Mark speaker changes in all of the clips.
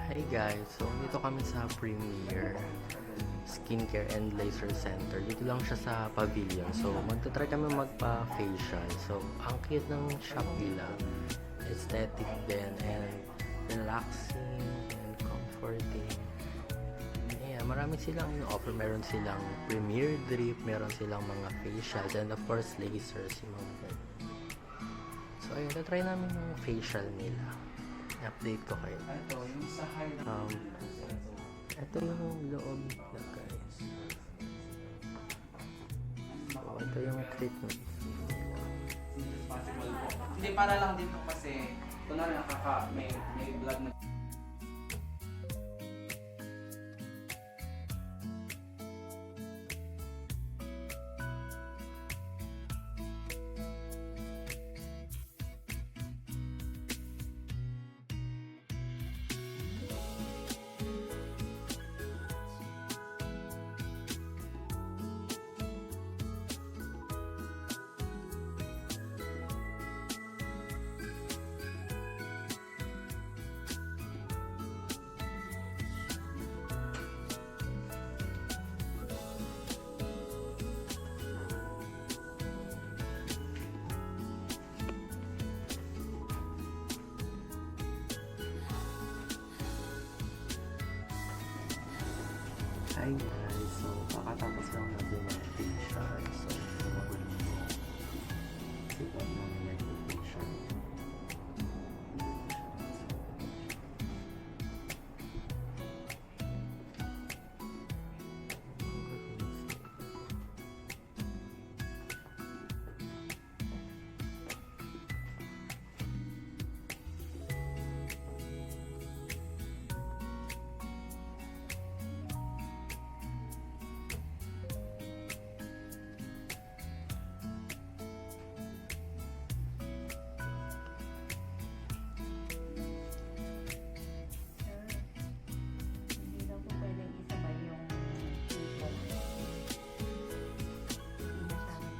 Speaker 1: Hey guys, so dito kami sa Premier Skincare and Laser Center. Dito lang siya sa Pavilion. So magta-try kami magpa-facial. So ang cute ng shop nila. Aesthetic din and relaxing and comforting. Yeah, marami silang offer. Meron silang Premier Drip, meron silang mga facials, and of course lasers. Yung mga ganun. So ayun, try namin yung facial nila. I-update ko kayo.
Speaker 2: Ito, yung sa high na
Speaker 1: Ito yung loob na guys. So, ito yung treatment.
Speaker 2: possible po. Hindi, para lang din po kasi kunwari may blood na
Speaker 1: Hi guys, so kakatapos lang natin ng facial. So, magulo mo. Sipat namin nag-facial.
Speaker 3: Hindi na po pwedeng isabay yung table. Hindi masyadong malaki.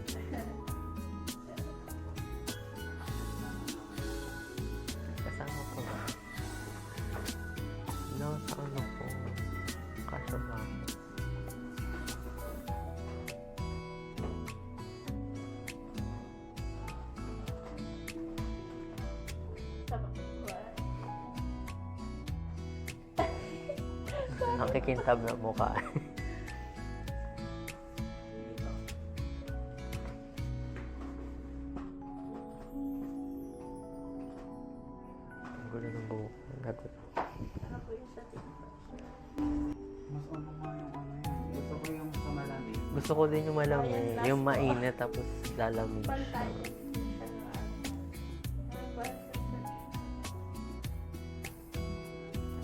Speaker 3: Easy ka na lang.
Speaker 1: Kasama ko ba? Sa ano ko? Kasama ko. Nakikintab na mukha. Ang gulo ng buhok. Nagot.
Speaker 2: mas ano nga yung ano yun. Gusto ko yung sa malamig.
Speaker 1: Gusto ko din yung malamig. Yung mainit tapos lalamig siya.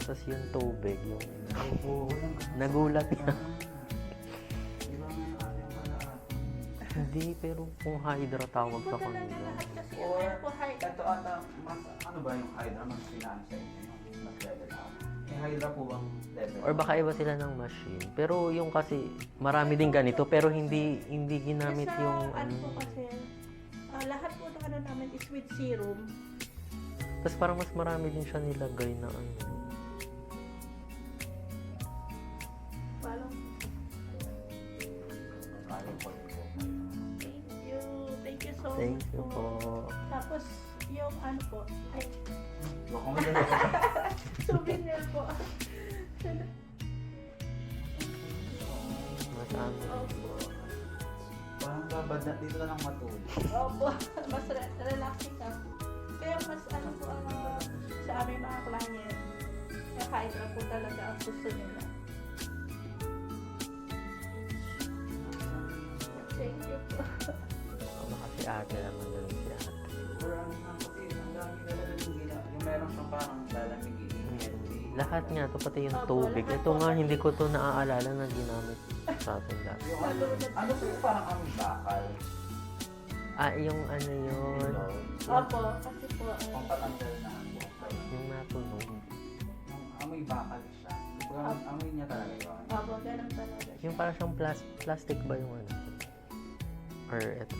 Speaker 1: Tapos yung tubig, yung nagulat niya.
Speaker 2: Di ba nga yung ating pala?
Speaker 1: Hindi, pero kung hydra tawag sa kanila.
Speaker 2: Or, ito ata, mas ano ba yung Hydra? Mas pinaan sa inyo yung mas level up. May Hydra po bang level up?
Speaker 1: Or baka iba sila ng machine. Pero yung kasi, marami din ganito, pero hindi ginamit
Speaker 3: Sa
Speaker 1: yung
Speaker 3: ano po kasi, lahat po ng ano namin is with serum.
Speaker 1: Tapos parang mas marami din siya nilagay na ano.
Speaker 3: Parang,
Speaker 2: Kaya po yun po.
Speaker 3: thank you so
Speaker 1: Thank you po.
Speaker 3: Tapos, yung ano po, ay,
Speaker 2: Baka may dala ko.
Speaker 3: souvenir po.
Speaker 1: Masama.
Speaker 3: Opo.
Speaker 2: Parang babad na dito na lang matulog.
Speaker 3: Opo. Mas relaxing ka. Kaya mas ano po ang sa aming mga client. Kaya Hydra po talaga ang gusto nila. Thank you po.
Speaker 1: Ano kasi ate naman yun si ate.
Speaker 2: Pero ano nga kasi, ang dami talaga yung yung meron siyang parang lalamigin.
Speaker 1: Lahat nga to, pati yung
Speaker 3: Opo,
Speaker 1: tubig.
Speaker 3: lahat
Speaker 1: Ito
Speaker 3: po
Speaker 1: nga,
Speaker 3: kasi-
Speaker 1: hindi ko to naaalala na ginamit sa atin dati.
Speaker 2: Yung ano po yung parang aming bakal?
Speaker 1: Yung ano yun,
Speaker 3: Opo, kasi po,
Speaker 2: Pampatanggal na ang buhay.
Speaker 1: yung natunog.
Speaker 2: Yung amoy bakal siya. Parang amoy niya talaga yun.
Speaker 3: opo, ganun talaga.
Speaker 1: Yung parang siyang plastic ba yung ano? Or ito?